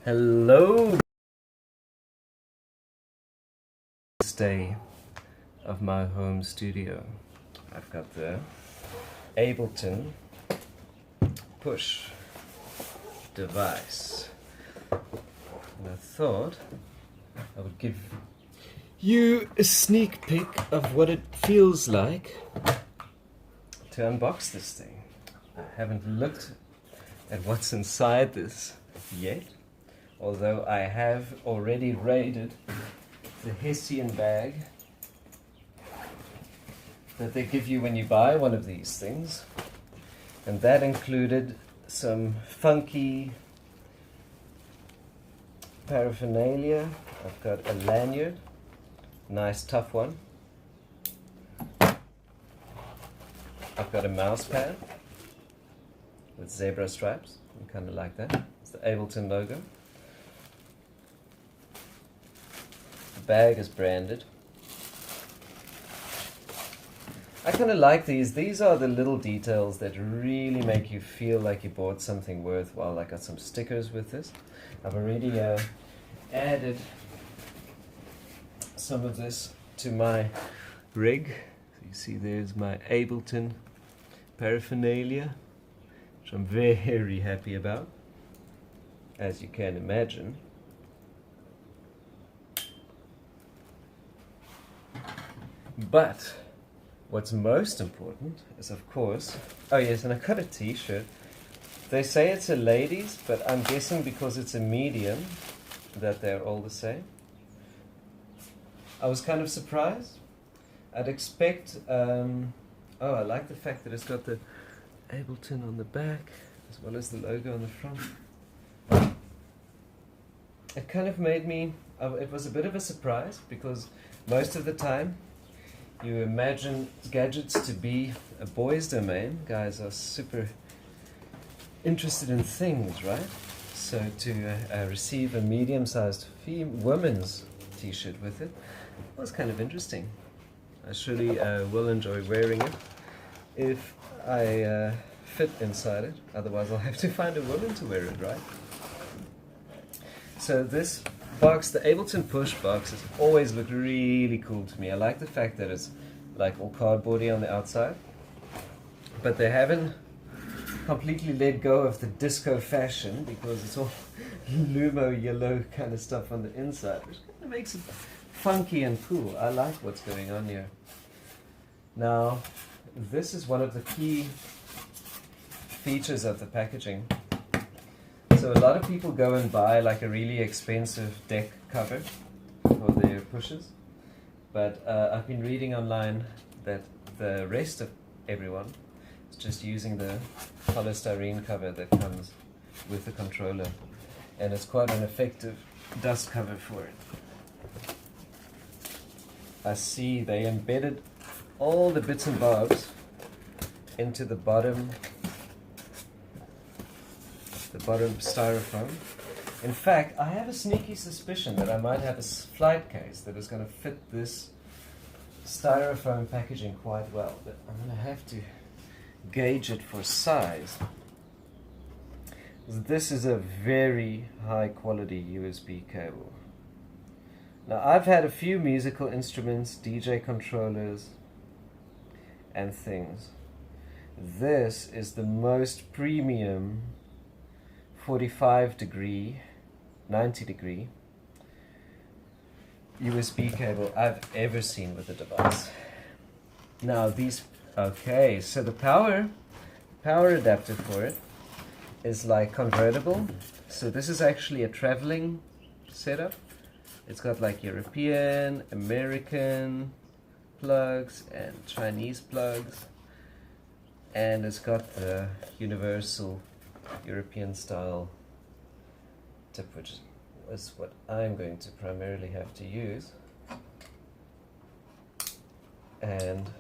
Hello, day of my home studio. I've got the Ableton push device, and I thought I would give you a sneak peek of what it feels like to unbox this thing. I haven't looked at what's inside this yet, although I have already raided the Hessian bag that they give you when you buy one of these things, and that included some funky paraphernalia. I've got a lanyard, nice tough one. I've got a mouse pad with zebra stripes. I kind of like that. It's the Ableton logo. The bag is branded. I kind of like these. These are the little details that really make you feel like you bought something worthwhile. I got some stickers with this. I've already added some of this to my rig. So you see there's my Ableton paraphernalia, which I'm very happy about, as you can imagine. But what's most important is, of course, oh yes, and I got a t-shirt. They say it's a ladies, but I'm guessing because it's a medium that they're all the same. I was kind of surprised. I'd expect, oh, I like the fact that it's got the Ableton on the back as well as the logo on the front. It kind of made me, it was a bit of a surprise, because most of the time you imagine gadgets to be a boys' domain. Guys are super interested in things, right? So to receive a medium-sized woman's t-shirt with it was kind of interesting. I surely will enjoy wearing it if I fit inside it. Otherwise I'll have to find a woman to wear it, right? So this box, the Ableton push box, has always looked really cool to me. I like the fact that it's like all cardboardy on the outside, but they haven't completely let go of the disco fashion, because it's all lumo yellow kind of stuff on the inside, which kind of makes it funky and cool. I like what's going on here. Now, this is one of the key features of the packaging. So a lot of people go and buy like a really expensive deck cover for their pushes, but I've been reading online that the rest of everyone is just using the polystyrene cover that comes with the controller, and it's quite an effective dust cover for it. I see they embedded all the bits and bobs into the bottom styrofoam. In fact, I have a sneaky suspicion that I might have a flight case that is going to fit this styrofoam packaging quite well, but I'm going to have to gauge it for size. This is a very high quality USB cable. Now, I've had a few musical instruments, DJ controllers and things. This is the most premium 45 degree, 90 degree USB cable I've ever seen with a device. Now these, okay, so the power adapter for it is like convertible. So this is actually a traveling setup. It's got like European, American plugs and Chinese plugs, and it's got the universal European style tip, which is what I'm going to primarily have to use. And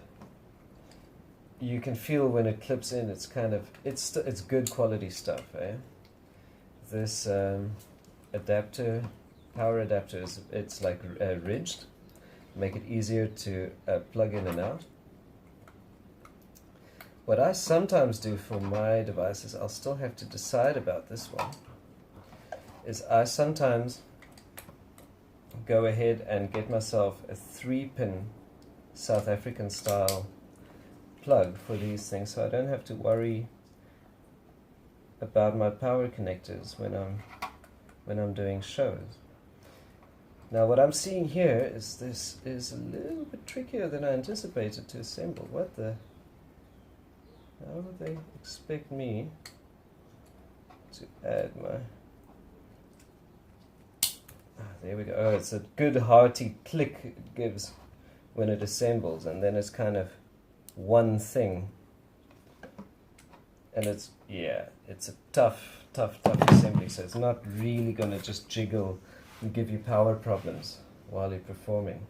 you can feel when it clips in, it's kind of, it's good quality stuff, eh? This adapter, power adapter, it's like ridged, make it easier to plug in and out. What I sometimes do for my devices, I'll still have to decide about this one, is I sometimes go ahead and get myself a 3-pin South African style plug for these things, so I don't have to worry about my power connectors when I'm doing shows. Now what I'm seeing here is this is a little bit trickier than I anticipated to assemble. What the? How would they expect me to add my... there we go. Oh, it's a good hearty click it gives when it assembles, and then it's kind of one thing. And it's, yeah, it's a tough assembly, so it's not really going to just jiggle and give you power problems while you're performing.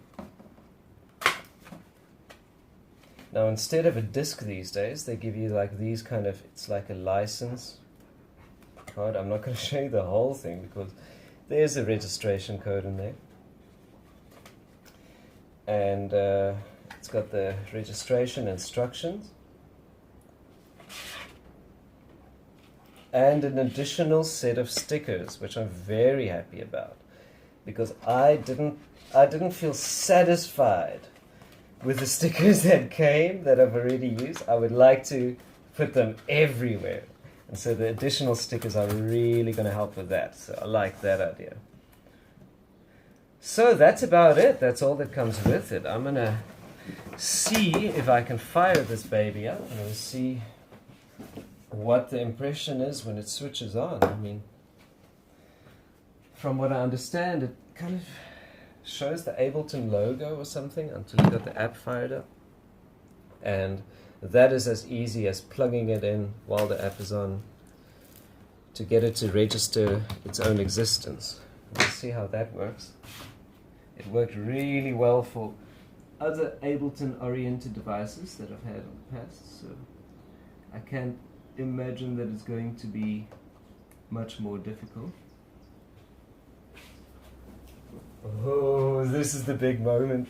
Now instead of a disc these days, they give you like these kind of, it's like a license card. I'm not going to show you the whole thing because there's a registration code in there. And it's got the registration instructions. And an additional set of stickers, which I'm very happy about, because I didn't feel satisfied with the stickers that came that I've already used. I would like to put them everywhere, and so the additional stickers are really going to help with that. So I like that idea. So that's about it. That's all that comes with it. I'm going to see if I can fire this baby up. I'm going to see what the impression is when it switches on. I mean, from what I understand, it kind of shows the Ableton logo or something until you got the app fired up. And that is as easy as plugging it in while the app is on to get it to register its own existence. We'll see how that works. It worked really well for other Ableton-oriented devices that I've had in the past, so I can't imagine that it's going to be much more difficult. Oh, this is the big moment.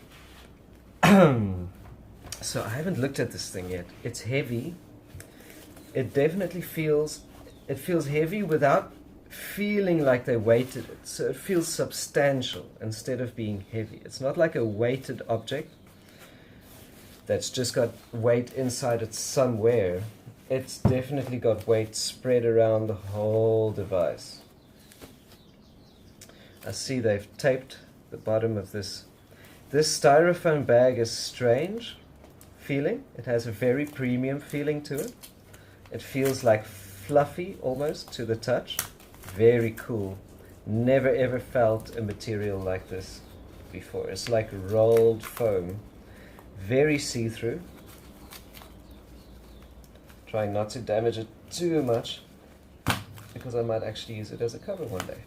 So I haven't looked at this thing yet. It's heavy. It definitely feels heavy without feeling like they weighted it. So it feels substantial instead of being heavy. It's not like a weighted object that's just got weight inside it somewhere. It's definitely got weight spread around the whole device. I see they've taped the bottom of this. This styrofoam bag is strange feeling. It has a very premium feeling to it. It feels like fluffy almost to the touch. Very cool. Never ever felt a material like this before. It's like rolled foam. Very see-through. Trying not to damage it too much because I might actually use it as a cover one day.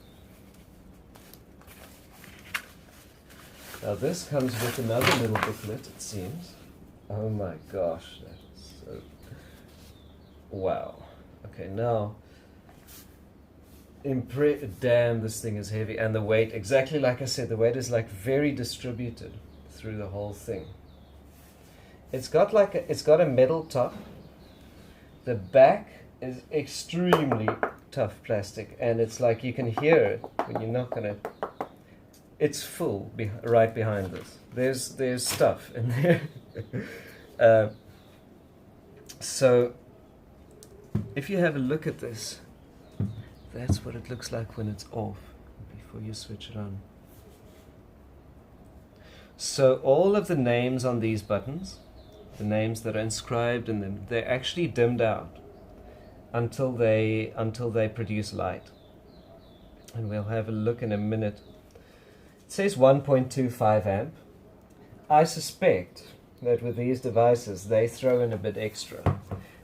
Now this comes with another little booklet, it seems. Oh my gosh, that is so... Wow. Okay, now... Damn, this thing is heavy. And the weight, exactly like I said, the weight is like very distributed through the whole thing. It's got a metal top. The back is extremely tough plastic, and it's like you can hear it when you're not gonna... It's full right behind this. There's stuff in there. So if you have a look at this, that's what it looks like when it's off before you switch it on. So all of the names on these buttons, the names that are inscribed in them, they're actually dimmed out until they produce light. And we'll have a look in a minute. It says 1.25 amp. I suspect that with these devices they throw in a bit extra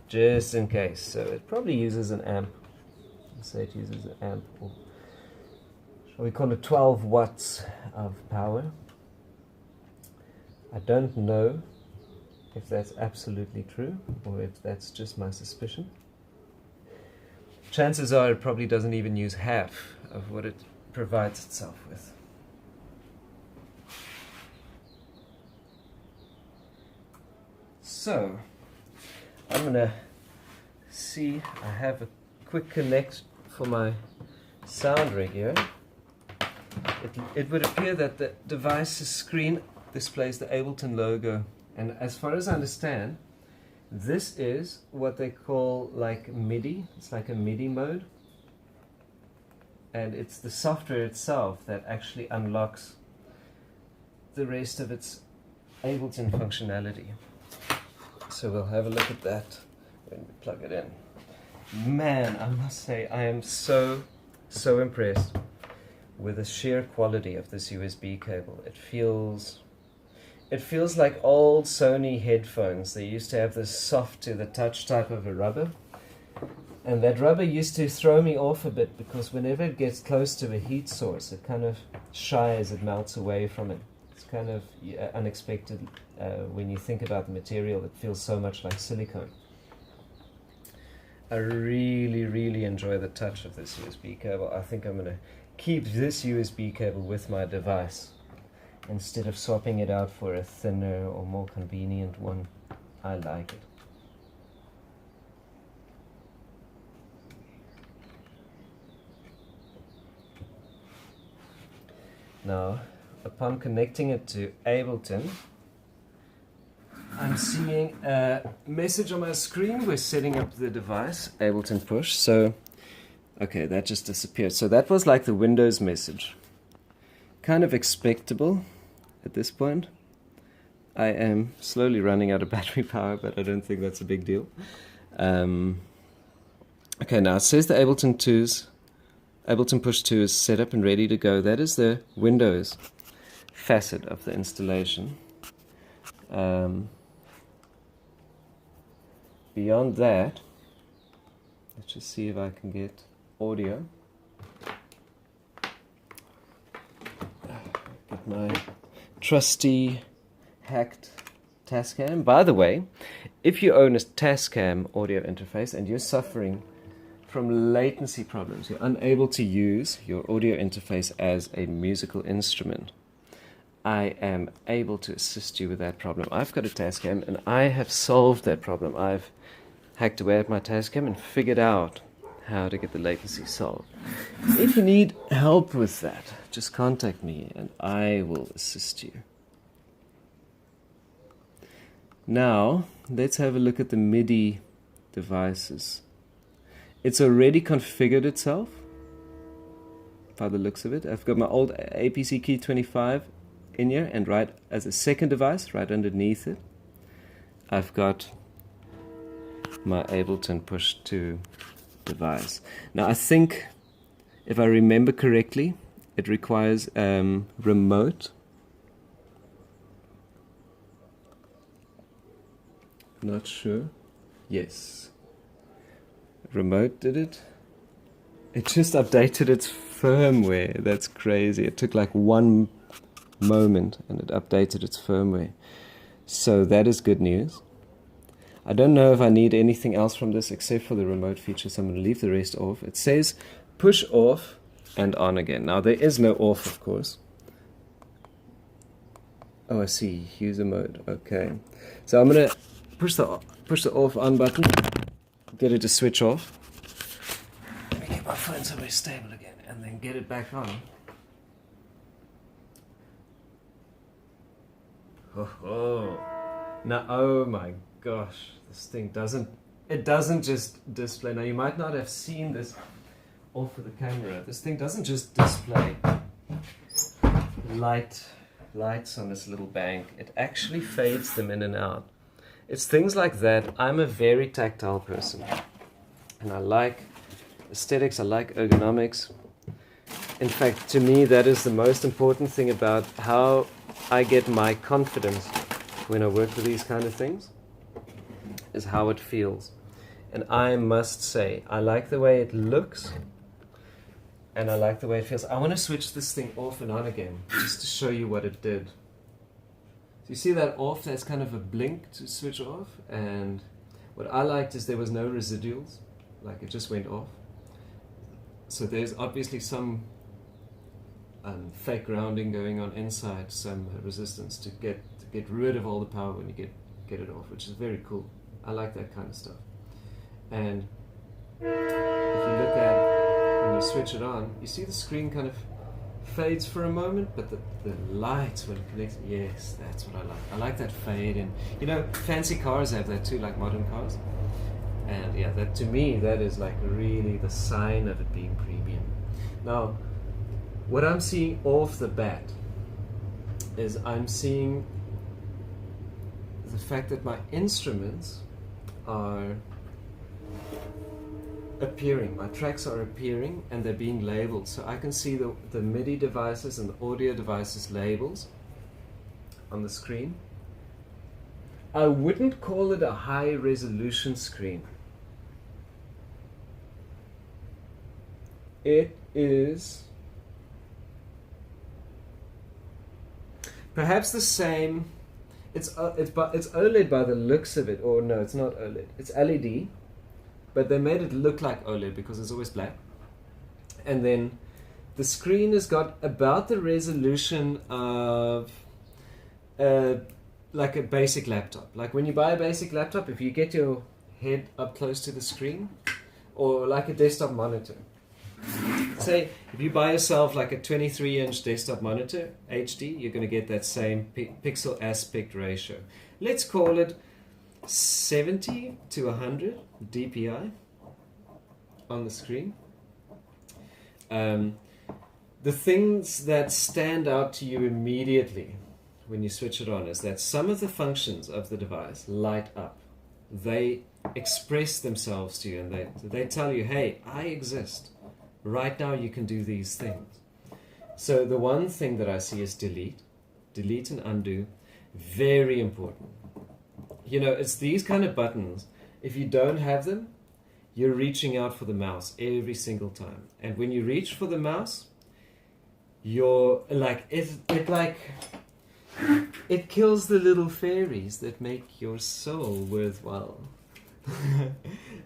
just in case. So it probably uses an amp. Let's say it uses an amp, or shall we call it 12 watts of power. I don't know if that's absolutely true or if that's just my suspicion. Chances are it probably doesn't even use half of what it provides itself with. So, I'm going to see, I have a quick connect for my sound rig here, it would appear that the device's screen displays the Ableton logo. And as far as I understand, this is what they call like MIDI. It's like a MIDI mode. And it's the software itself that actually unlocks the rest of its Ableton functionality. So we'll have a look at that when we plug it in. Man, I must say, I am so impressed with the sheer quality of this USB cable. It feels like old Sony headphones. They used to have this soft to the touch type of a rubber. And that rubber used to throw me off a bit because whenever it gets close to a heat source, it kind of shies, it melts away from it. It's kind of unexpected when you think about the material. It feels so much like silicone. I really enjoy the touch of this USB cable. I think I'm going to keep this USB cable with my device instead of swapping it out for a thinner or more convenient one. I like it. Now, upon connecting it to Ableton, I'm seeing a message on my screen. We're setting up the device, Ableton Push. So, okay, that just disappeared. So that was like the Windows message. Kind of expectable at this point. I am slowly running out of battery power, but I don't think that's a big deal. Okay, now it says the Ableton Push 2 is set up and ready to go. That is the Windows facet of the installation. Beyond that, let's just see if I can get audio. Get my trusty hacked Tascam. By the way, if you own a Tascam audio interface and you're suffering from latency problems, you're unable to use your audio interface as a musical instrument, I am able to assist you with that problem. I've got a Tascam and I have solved that problem. I've hacked away at my Tascam and figured out how to get the latency solved. If you need help with that, just contact me and I will assist you. Now, let's have a look at the MIDI devices. It's already configured itself by the looks of it. I've got my old APC Key 25 in here, and right as a second device, right underneath it, I've got my Ableton Push 2 device. Now I think, if I remember correctly, it requires remote. Not sure. Yes. Remote did it. It just updated its firmware. That's crazy. It took like one moment and it updated its firmware. So that is good news. I don't know if I need anything else from this except for the remote feature, so I'm going to leave the rest off. It says push off and on again. Now there is no off, of course. Oh, I see. User mode. Okay. So I'm going to push the off on button, get it to switch off. Let me get my phone somewhere stable again and then get it back on. Oh. Now, oh my gosh, this thing doesn't just display. Now you might not have seen this off of the camera. This thing doesn't just display lights on this little bank. It actually fades them in and out. It's things like that. I'm a very tactile person and I like aesthetics, I like ergonomics. In fact, to me that is the most important thing about how I get my confidence when I work with these kind of things, is how it feels. And I must say, I like the way it looks and I like the way it feels. I want to switch this thing off and on again just to show you what it did. So you see that off, there's kind of a blink to switch off, and what I liked is there was no residuals, like it just went off. So there's obviously some fake grounding going on inside, some resistance to get rid of all the power when you get it off, which is very cool. I like that kind of stuff. And if you look at when you you switch it on, you see the screen kind of fades for a moment, but the light when it connects, yes, that's what I like. I like that fade, and you know, fancy cars have that too, like modern cars. And yeah, that to me, that is like really the sign of it being premium. Now, what I'm seeing off the bat is I'm seeing the fact that my instruments are appearing, my tracks are appearing, and they're being labeled. So I can see the MIDI devices and the audio devices labels on the screen. I wouldn't call it a high resolution screen. It is perhaps the same. It's OLED by the looks of it, or no, it's not OLED. It's LED, but they made it look like OLED because it's always black. And then the screen has got about the resolution of like a basic laptop. Like when you buy a basic laptop, if you get your head up close to the screen, or like a desktop monitor. Say if you buy yourself like a 23-inch desktop monitor, HD, you're going to get that same pixel aspect ratio. Let's call it 70 to 100 DPI on the screen. The things that stand out to you immediately when you switch it on is that some of the functions of the device light up. They express themselves to you, and they tell you, hey, I exist. Right now you can do these things. So the one thing that I see is delete and undo. Very important. You know, it's these kind of buttons. If you don't have them, you're reaching out for the mouse every single time. And when you reach for the mouse, you're like, it kills the little fairies that make your soul worthwhile.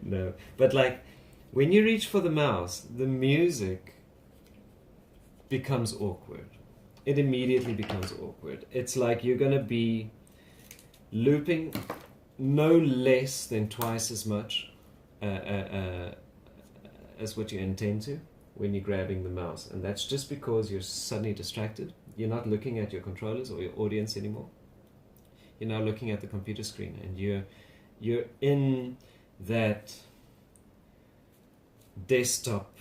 No, but like, when you reach for the mouse, the music becomes awkward. It immediately becomes awkward. It's like you're going to be looping no less than twice as much as what you intend to when you're grabbing the mouse. And that's just because you're suddenly distracted. You're not looking at your controllers or your audience anymore. You're now looking at the computer screen, and you're in that desktop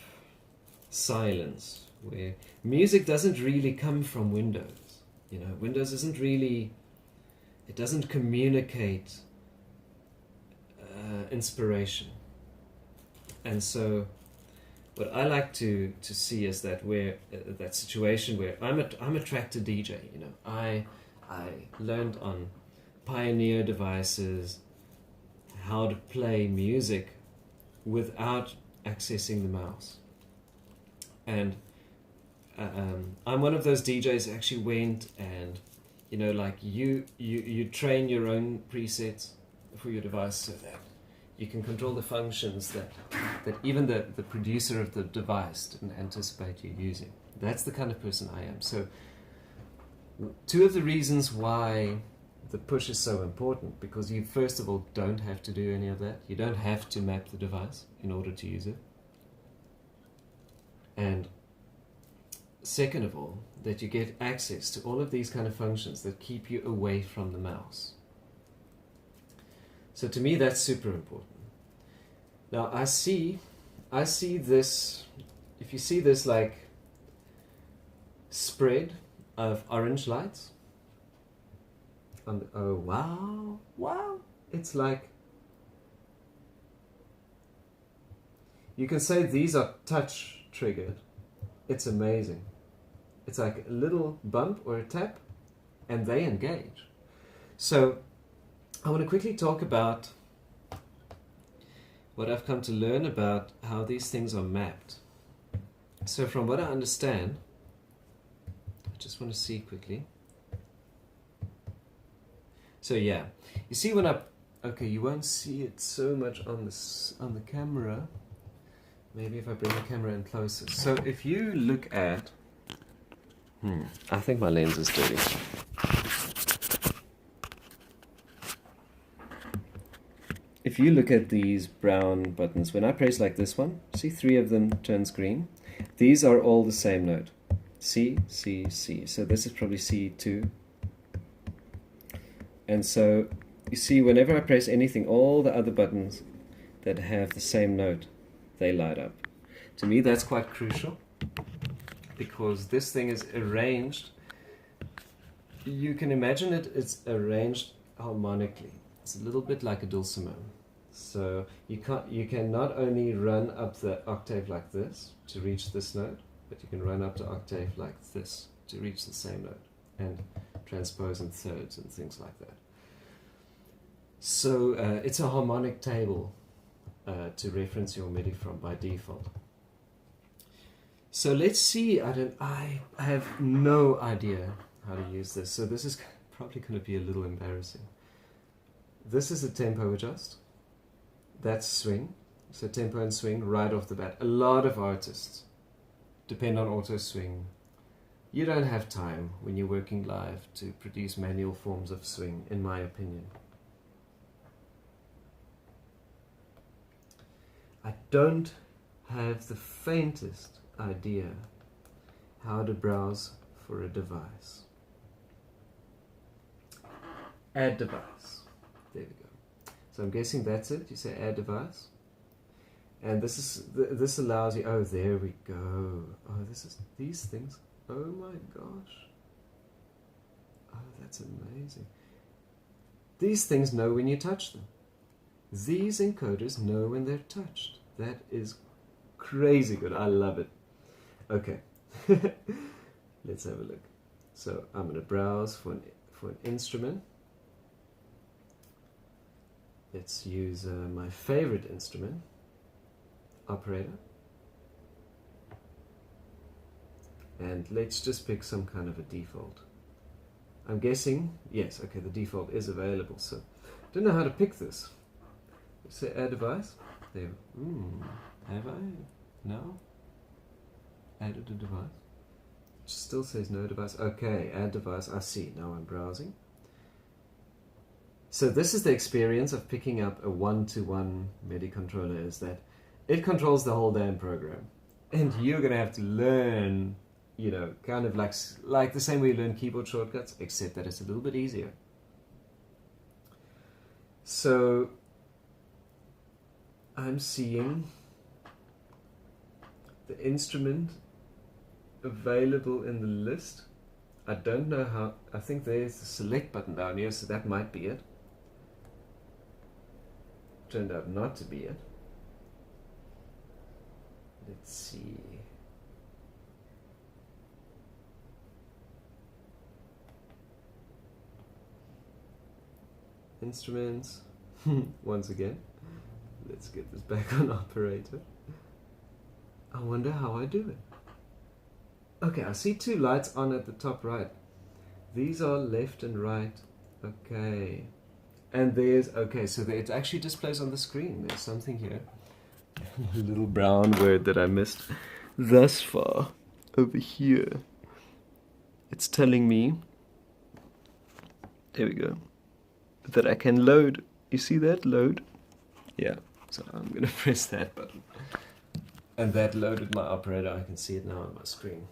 silence where music doesn't really come from Windows. You know, Windows isn't really, it doesn't communicate inspiration. And so what I like to see is that where that situation where I'm a tractor DJ. You know, I learned on Pioneer devices how to play music without accessing the mouse. And I'm one of those DJs who actually went and, you know, like you train your own presets for your device so that you can control the functions that even the producer of the device didn't anticipate you using. That's the kind of person I am. So two of the reasons why the push is so important, because you first of all don't have to do any of that. You don't have to map the device in order to use it. And second of all, that you get access to all of these kind of functions that keep you away from the mouse. So to me, that's super important. Now I see this, if you see this like spread of orange lights, oh wow, it's like, you can say these are touch triggered. It's amazing. It's like a little bump or a tap and they engage. So I want to quickly talk about what I've come to learn about how these things are mapped. So from what I understand, I just want to see quickly. So yeah, you see when okay, you won't see it so much on the camera. Maybe if I bring the camera in closer. So if you look at, I think my lens is dirty. If you look at these brown buttons, when I press like this one, see 3 of them turns green. These are all the same note. C, C, C. So this is probably C2. And so you see, whenever I press anything, all the other buttons that have the same note, they light up. To me, that's quite crucial, because this thing is arranged. You can imagine it's arranged harmonically. It's a little bit like a dulcimer. So you can not only run up the octave like this to reach this note, but you can run up the octave like this to reach the same note, and transpose in thirds and things like that. So it's a harmonic table to reference your MIDI from by default. So let's see. I have no idea how to use this. So this is probably going to be a little embarrassing. This is a tempo adjust. That's swing. So tempo and swing right off the bat. A lot of artists depend on auto swing. You don't have time when you're working live to produce manual forms of swing, in my opinion. I don't have the faintest idea how to browse for a device. Add device. There we go. So I'm guessing that's it. You say add device. And this allows you, oh, there we go. Oh, these things. Oh my gosh. Oh, that's amazing. These things know when you touch them. These encoders know when they're touched. That is crazy good. I love it. Okay. Let's have a look. So I'm going to browse for an instrument. Let's use my favorite instrument, operator. And let's just pick some kind of a default. I'm guessing, yes, okay, the default is available. So don't know how to pick this. Let's say add device. There. Have I? No? Added a device. It still says no device. Okay, add device. I see. Now I'm browsing. So this is the experience of picking up a one-to-one MIDI controller, is that it controls the whole damn program. And you're going to have to learn, you know, kind of like the same way you learn keyboard shortcuts, except that it's a little bit easier. So I'm seeing the instrument available in the list. I don't know how. I think there's the select button down here, so that might be it. Turned out not to be it. Let's see. Instruments. Once again. Let's get this back on operator. I wonder how I do it. Okay, I see two lights on at the top right. These are left and right. Okay. And there's, okay, so it actually displays on the screen. There's something here. A little brown word that I missed thus far. Over here. It's telling me, there we go, that I can load. You see that? Load? Yeah. So I'm going to press that button. And that loaded my operator. I can see it now on my screen.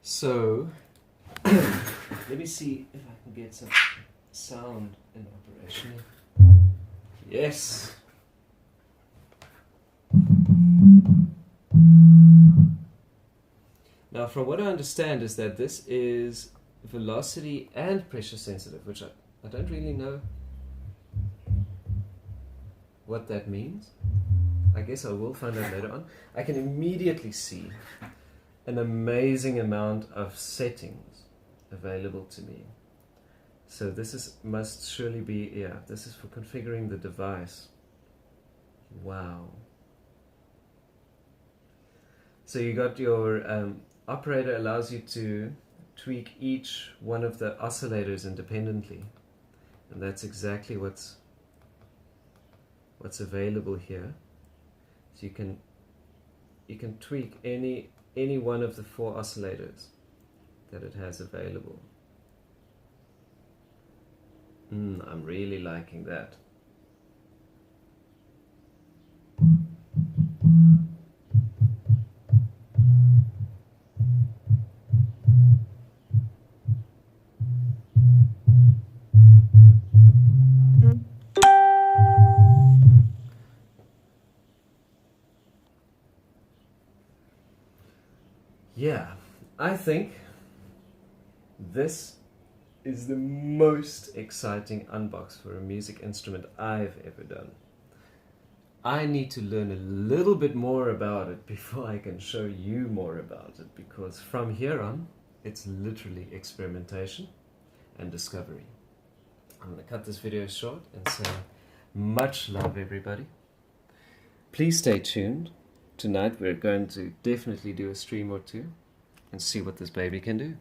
So, let me see if I can get some sound in operation. Yes! Now, from what I understand is that this is velocity and pressure sensitive, which I don't really know what that means. I guess I will find out later on. I can immediately see an amazing amount of settings available to me. So this must surely be, yeah, this is for configuring the device. Wow. So you got your operator allows you to tweak each one of the oscillators independently. And that's exactly what's available here. So you can tweak any one of the 4 oscillators that it has available. I'm really liking that. yeah, I think this is the most exciting unbox for a music instrument I've ever done. I need to learn a little bit more about it before I can show you more about it, because from here on, it's literally experimentation and discovery. I'm going to cut this video short and say much love, everybody. Please stay tuned. Tonight we're going to definitely do a stream or two and see what this baby can do.